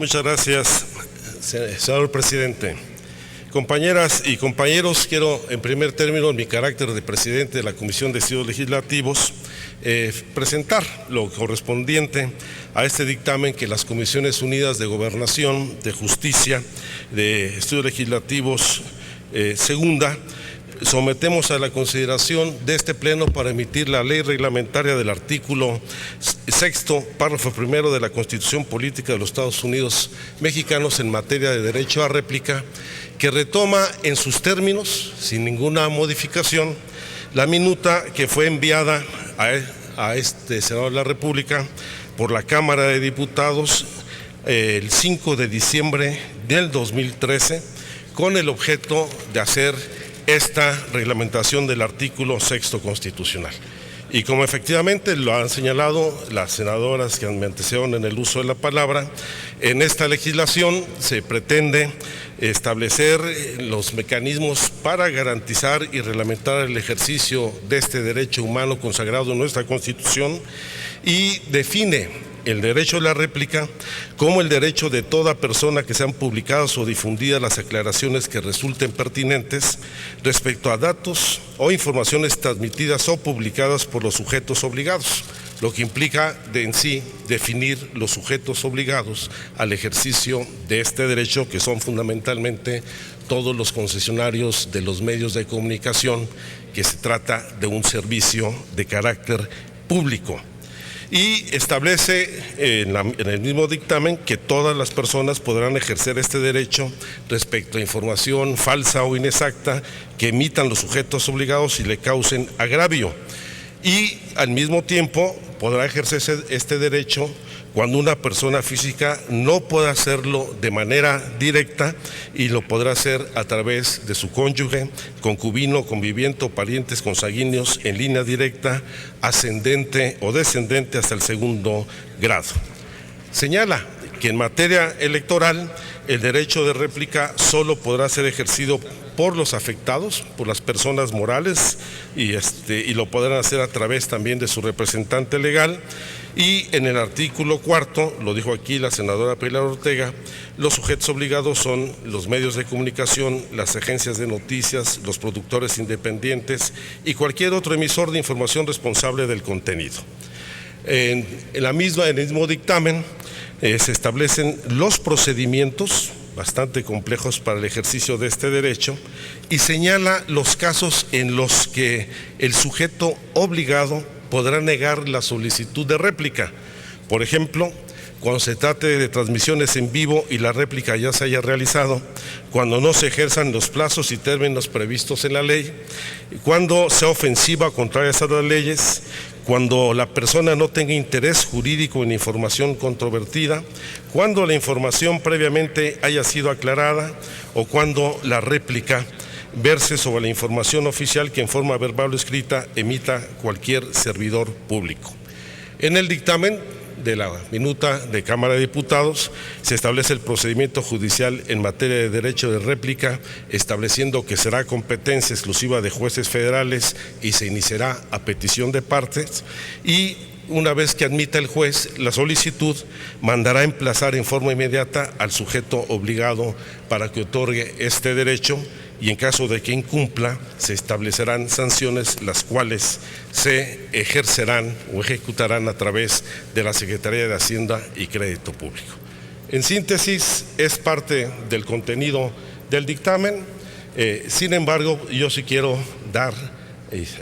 Muchas gracias, señor presidente. Compañeras y compañeros, quiero en primer término, en mi carácter de presidente de la Comisión de Estudios Legislativos, presentar lo correspondiente a este dictamen que las Comisiones Unidas de Gobernación, de Justicia, de Estudios Legislativos, segunda, sometemos a la consideración de este Pleno para emitir la ley reglamentaria del artículo 6º, párrafo primero de la Constitución Política de los Estados Unidos Mexicanos en materia de derecho a réplica, que retoma en sus términos, sin ninguna modificación, la minuta que fue enviada a este Senado de la República por la Cámara de Diputados el 5 de diciembre del 2013, con el objeto de hacer esta reglamentación del artículo 6º constitucional. Y como efectivamente lo han señalado las senadoras que me antecedieron en el uso de la palabra, en esta legislación se pretende establecer los mecanismos para garantizar y reglamentar el ejercicio de este derecho humano consagrado en nuestra Constitución y define el derecho a la réplica como el derecho de toda persona que sean publicadas o difundidas las aclaraciones que resulten pertinentes respecto a datos o informaciones transmitidas o publicadas por los sujetos obligados, lo que implica en sí definir los sujetos obligados al ejercicio de este derecho, que son fundamentalmente todos los concesionarios de los medios de comunicación, que se trata de un servicio de carácter público. Y establece en el mismo dictamen que todas las personas podrán ejercer este derecho respecto a información falsa o inexacta que emitan los sujetos obligados y le causen agravio. Y al mismo tiempo podrá ejercerse este derecho cuando una persona física no pueda hacerlo de manera directa y lo podrá hacer a través de su cónyuge, concubino, conviviente o parientes consanguíneos en línea directa, ascendente o descendente hasta el segundo grado. Señala que en materia electoral el derecho de réplica solo podrá ser ejercido por los afectados, por las personas morales y lo podrán hacer a través también de su representante legal. Y en el artículo 4, lo dijo aquí la senadora Pilar Ortega, los sujetos obligados son los medios de comunicación, las agencias de noticias, los productores independientes y cualquier otro emisor de información responsable del contenido. En el mismo dictamen se establecen los procedimientos bastante complejos para el ejercicio de este derecho y señala los casos en los que el sujeto obligado podrá negar la solicitud de réplica. Por ejemplo, cuando se trate de transmisiones en vivo y la réplica ya se haya realizado, cuando no se ejerzan los plazos y términos previstos en la ley, cuando sea ofensiva o contraria a las leyes, cuando la persona no tenga interés jurídico en información controvertida, cuando la información previamente haya sido aclarada o cuando la réplica verse sobre la información oficial que en forma verbal o escrita emita cualquier servidor público. En el dictamen de la minuta de Cámara de Diputados se establece el procedimiento judicial en materia de derecho de réplica, estableciendo que será competencia exclusiva de jueces federales y se iniciará a petición de partes, y una vez que admita el juez la solicitud, mandará emplazar en forma inmediata al sujeto obligado para que otorgue este derecho, y en caso de que incumpla, se establecerán sanciones, las cuales se ejercerán o ejecutarán a través de la Secretaría de Hacienda y Crédito Público. En síntesis, es parte del contenido del dictamen. Sin embargo, yo sí quiero dar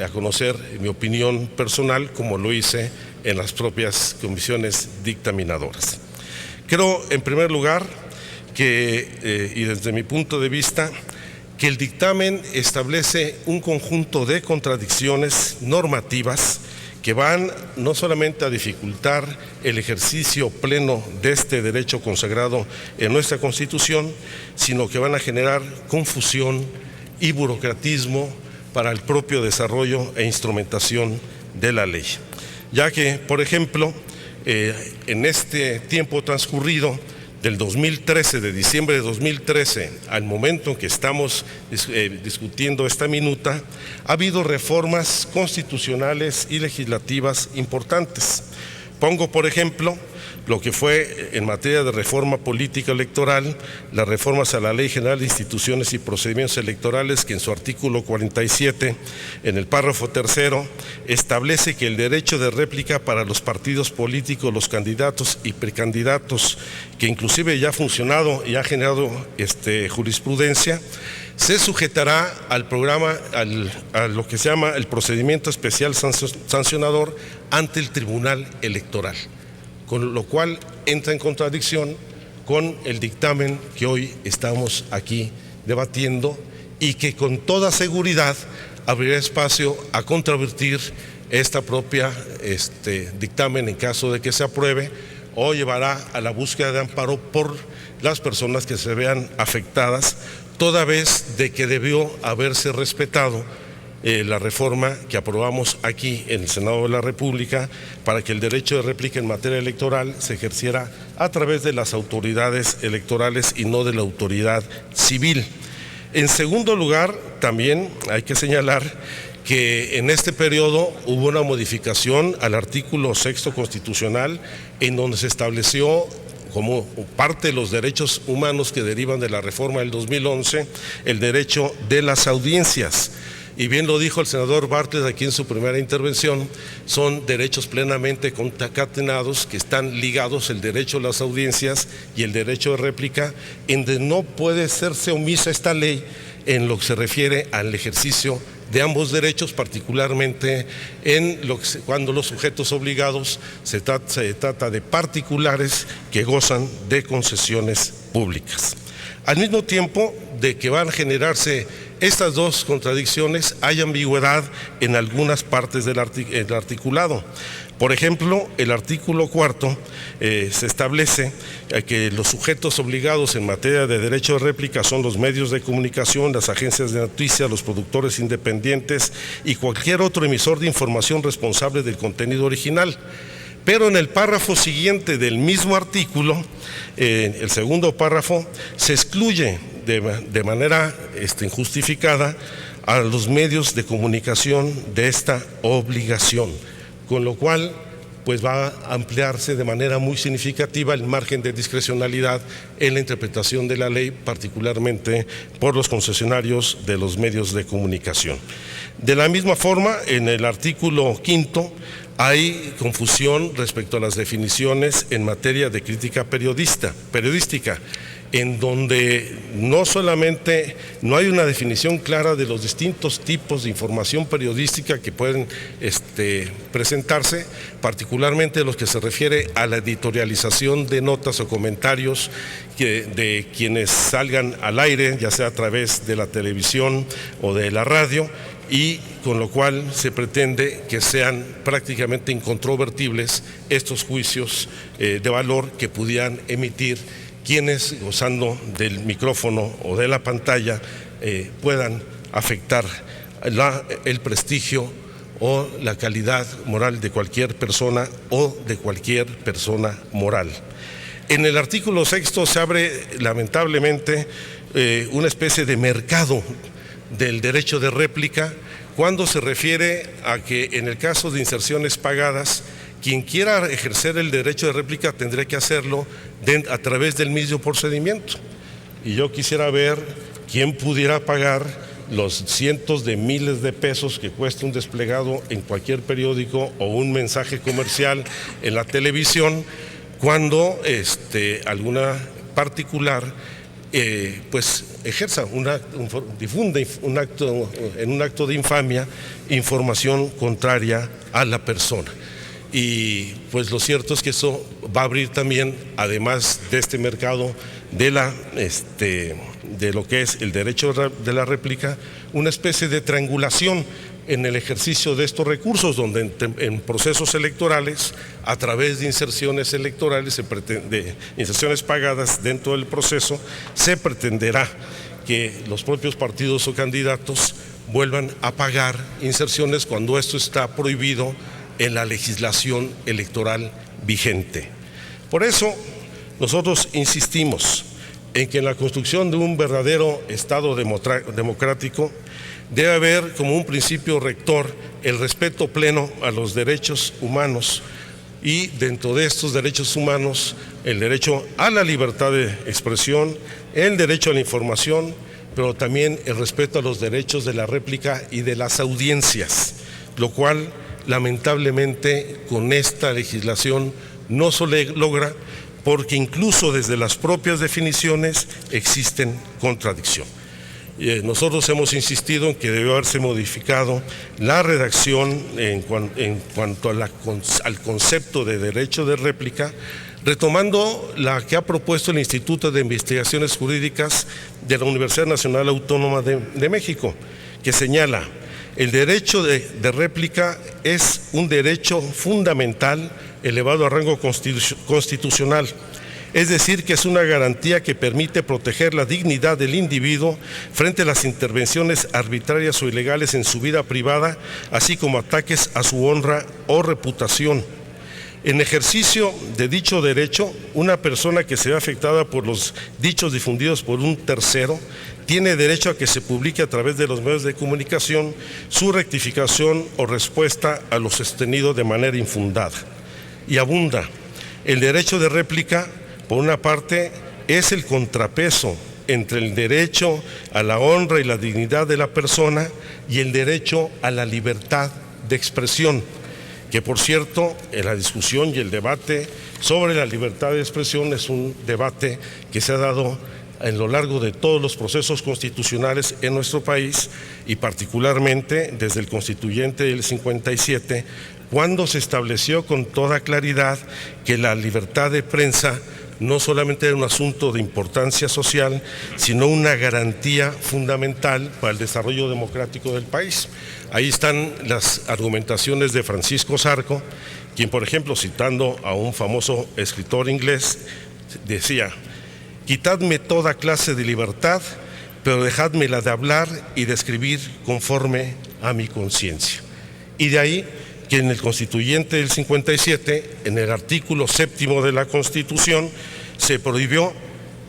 a conocer mi opinión personal, como lo hice en las propias comisiones dictaminadoras. Creo, en primer lugar, que, y desde mi punto de vista, que el dictamen establece un conjunto de contradicciones normativas que van no solamente a dificultar el ejercicio pleno de este derecho consagrado en nuestra Constitución, sino que van a generar confusión y burocratismo para el propio desarrollo e instrumentación de la ley. Ya que, por ejemplo, en este tiempo transcurrido, del 2013, de diciembre de 2013, al momento en que estamos discutiendo esta minuta, ha habido reformas constitucionales y legislativas importantes. Pongo, por ejemplo, lo que fue en materia de reforma política electoral, las reformas a la Ley General de Instituciones y Procedimientos Electorales, que en su artículo 47, en el párrafo tercero, establece que el derecho de réplica para los partidos políticos, los candidatos y precandidatos, que inclusive ya ha funcionado y ha generado jurisprudencia, se sujetará al programa, a lo que se llama el procedimiento especial sancionador ante el Tribunal Electoral, con lo cual entra en contradicción con el dictamen que hoy estamos aquí debatiendo y que con toda seguridad abrirá espacio a controvertir esta propia dictamen en caso de que se apruebe, o llevará a la búsqueda de amparo por las personas que se vean afectadas, toda vez de que debió haberse respetado la reforma que aprobamos aquí en el Senado de la República para que el derecho de réplica en materia electoral se ejerciera a través de las autoridades electorales y no de la autoridad civil. En segundo lugar, también hay que señalar que en este periodo hubo una modificación al artículo 6º constitucional, en donde se estableció como parte de los derechos humanos que derivan de la reforma del 2011, el derecho de las audiencias. Y bien lo dijo el senador Bartlett aquí en su primera intervención, son derechos plenamente concatenados que están ligados, el derecho a las audiencias y el derecho de réplica, en donde no puede hacerse omisa esta ley en lo que se refiere al ejercicio de ambos derechos, particularmente cuando los sujetos obligados se trata de particulares que gozan de concesiones públicas. Al mismo tiempo de que van a generarse estas dos contradicciones, hay ambigüedad en algunas partes del articulado. Por ejemplo, el artículo 4 se establece que los sujetos obligados en materia de derecho de réplica son los medios de comunicación, las agencias de noticias, los productores independientes y cualquier otro emisor de información responsable del contenido original. Pero en el párrafo siguiente del mismo artículo, el segundo párrafo, se excluye de manera injustificada a los medios de comunicación de esta obligación, con lo cual pues va a ampliarse de manera muy significativa el margen de discrecionalidad en la interpretación de la ley, particularmente por los concesionarios de los medios de comunicación. De la misma forma, en el artículo 5 hay confusión respecto a las definiciones en materia de crítica periodística, en donde no solamente no hay una definición clara de los distintos tipos de información periodística que pueden presentarse, particularmente los que se refiere a la editorialización de notas o comentarios de quienes salgan al aire, ya sea a través de la televisión o de la radio, y con lo cual se pretende que sean prácticamente incontrovertibles estos juicios de valor que pudieran emitir quienes, gozando del micrófono o de la pantalla, puedan afectar el prestigio o la calidad moral de cualquier persona o de cualquier persona moral. En el artículo 6 se abre lamentablemente una especie de mercado del derecho de réplica cuando se refiere a que en el caso de inserciones pagadas, quien quiera ejercer el derecho de réplica tendría que hacerlo a través del mismo procedimiento. Y yo quisiera ver quién pudiera pagar los cientos de miles de pesos que cuesta un desplegado en cualquier periódico o un mensaje comercial en la televisión cuando alguna particular pues ejerza difunde en un acto de infamia información contraria a la persona. Y pues lo cierto es que eso va a abrir también, además de este mercado de lo que es el derecho de la réplica, una especie de triangulación en el ejercicio de estos recursos, donde en procesos electorales, a través de inserciones electorales, de inserciones pagadas dentro del proceso, se pretenderá que los propios partidos o candidatos vuelvan a pagar inserciones cuando esto está prohibido en la legislación electoral vigente. Por eso, nosotros insistimos en que en la construcción de un verdadero Estado democrático debe haber como un principio rector el respeto pleno a los derechos humanos y dentro de estos derechos humanos, el derecho a la libertad de expresión, el derecho a la información, pero también el respeto a los derechos de la réplica y de las audiencias, lo cual lamentablemente con esta legislación no se logra, porque incluso desde las propias definiciones existen contradicciones. Nosotros hemos insistido en que debe haberse modificado la redacción en cuanto al concepto de derecho de réplica, retomando la que ha propuesto el Instituto de Investigaciones Jurídicas de la Universidad Nacional Autónoma de México, que señala: el derecho de réplica es un derecho fundamental elevado a rango constitucional. Es decir, que es una garantía que permite proteger la dignidad del individuo frente a las intervenciones arbitrarias o ilegales en su vida privada, así como ataques a su honra o reputación. En ejercicio de dicho derecho, una persona que se ve afectada por los dichos difundidos por un tercero tiene derecho a que se publique a través de los medios de comunicación su rectificación o respuesta a lo sostenido de manera infundada. Y abunda: el derecho de réplica, por una parte, es el contrapeso entre el derecho a la honra y la dignidad de la persona y el derecho a la libertad de expresión, que por cierto, en la discusión y el debate sobre la libertad de expresión es un debate que se ha dado a lo largo de todos los procesos constitucionales en nuestro país, y particularmente desde el constituyente del 57, cuando se estableció con toda claridad que la libertad de prensa no solamente era un asunto de importancia social, sino una garantía fundamental para el desarrollo democrático del país. Ahí están las argumentaciones de Francisco Zarco, quien, por ejemplo, citando a un famoso escritor inglés, decía: quitadme toda clase de libertad, pero dejadme la de hablar y de escribir conforme a mi conciencia. Y de ahí que en el constituyente del 57, en el artículo 7º de la Constitución, se prohibió,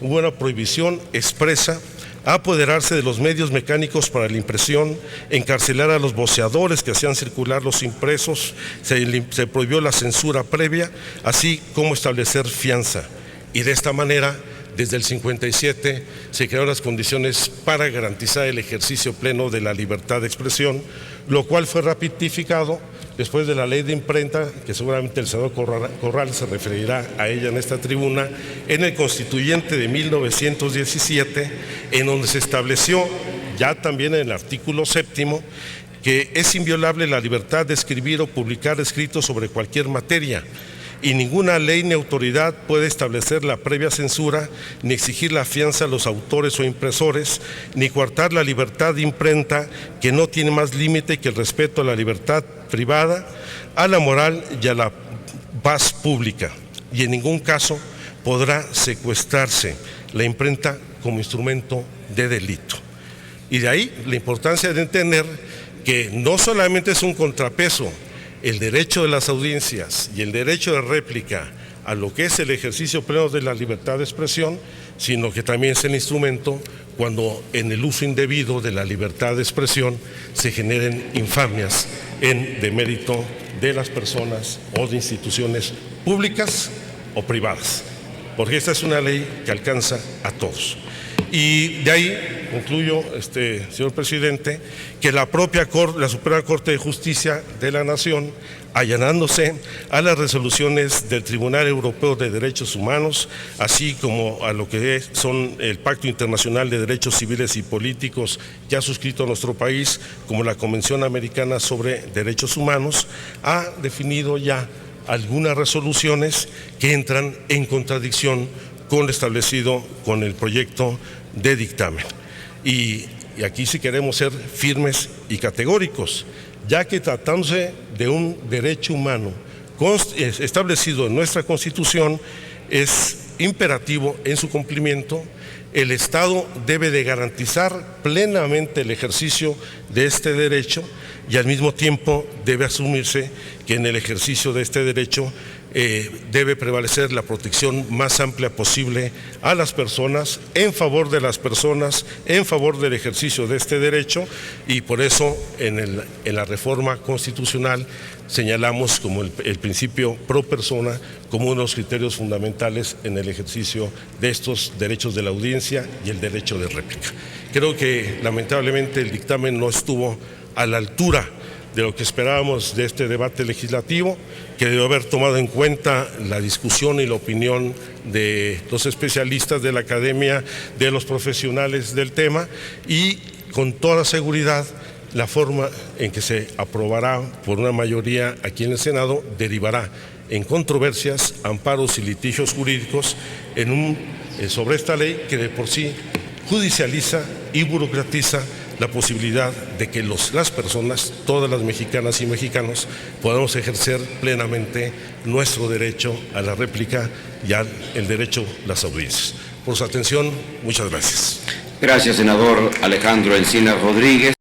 hubo una prohibición expresa, apoderarse de los medios mecánicos para la impresión, encarcelar a los voceadores que hacían circular los impresos, se prohibió la censura previa, así como establecer fianza. Y de esta manera, desde el 57 se crearon las condiciones para garantizar el ejercicio pleno de la libertad de expresión, lo cual fue ratificado después de la ley de imprenta, que seguramente el senador Corral se referirá a ella en esta tribuna, en el constituyente de 1917, en donde se estableció ya también en el artículo 7º que es inviolable la libertad de escribir o publicar escritos sobre cualquier materia, y ninguna ley ni autoridad puede establecer la previa censura, ni exigir la fianza a los autores o impresores, ni coartar la libertad de imprenta, que no tiene más límite que el respeto a la libertad privada, a la moral y a la paz pública. Y en ningún caso podrá secuestrarse la imprenta como instrumento de delito. Y de ahí la importancia de entender que no solamente es un contrapeso el derecho de las audiencias y el derecho de réplica a lo que es el ejercicio pleno de la libertad de expresión, sino que también es el instrumento cuando en el uso indebido de la libertad de expresión se generen infamias en demérito de las personas o de instituciones públicas o privadas, porque esta es una ley que alcanza a todos. Y de ahí concluyo, señor presidente, que la Suprema Corte de Justicia de la Nación, allanándose a las resoluciones del Tribunal Europeo de Derechos Humanos, así como a lo que son el Pacto Internacional de Derechos Civiles y Políticos que ha suscrito nuestro país, como la Convención Americana sobre Derechos Humanos, ha definido ya algunas resoluciones que entran en contradicción con lo establecido con el proyecto de dictamen. Y aquí sí queremos ser firmes y categóricos, ya que tratándose de un derecho humano establecido en nuestra Constitución, es imperativo en su cumplimiento. El Estado debe de garantizar plenamente el ejercicio de este derecho, y al mismo tiempo debe asumirse que en el ejercicio de este derecho debe prevalecer la protección más amplia posible a las personas, en favor de las personas, en favor del ejercicio de este derecho, y por eso en la reforma constitucional señalamos como el principio pro persona como uno de los criterios fundamentales en el ejercicio de estos derechos de la audiencia y el derecho de réplica. Creo que lamentablemente el dictamen no estuvo a la altura de lo que esperábamos de este debate legislativo, que debió haber tomado en cuenta la discusión y la opinión de los especialistas de la academia, de los profesionales del tema, y con toda seguridad la forma en que se aprobará por una mayoría aquí en el Senado derivará en controversias, amparos y litigios jurídicos sobre esta ley que de por sí judicializa y burocratiza la posibilidad de que las personas, todas las mexicanas y mexicanos, podamos ejercer plenamente nuestro derecho a la réplica y al derecho a las audiencias. Por su atención, muchas gracias. Gracias, senador Alejandro Encinas Rodríguez.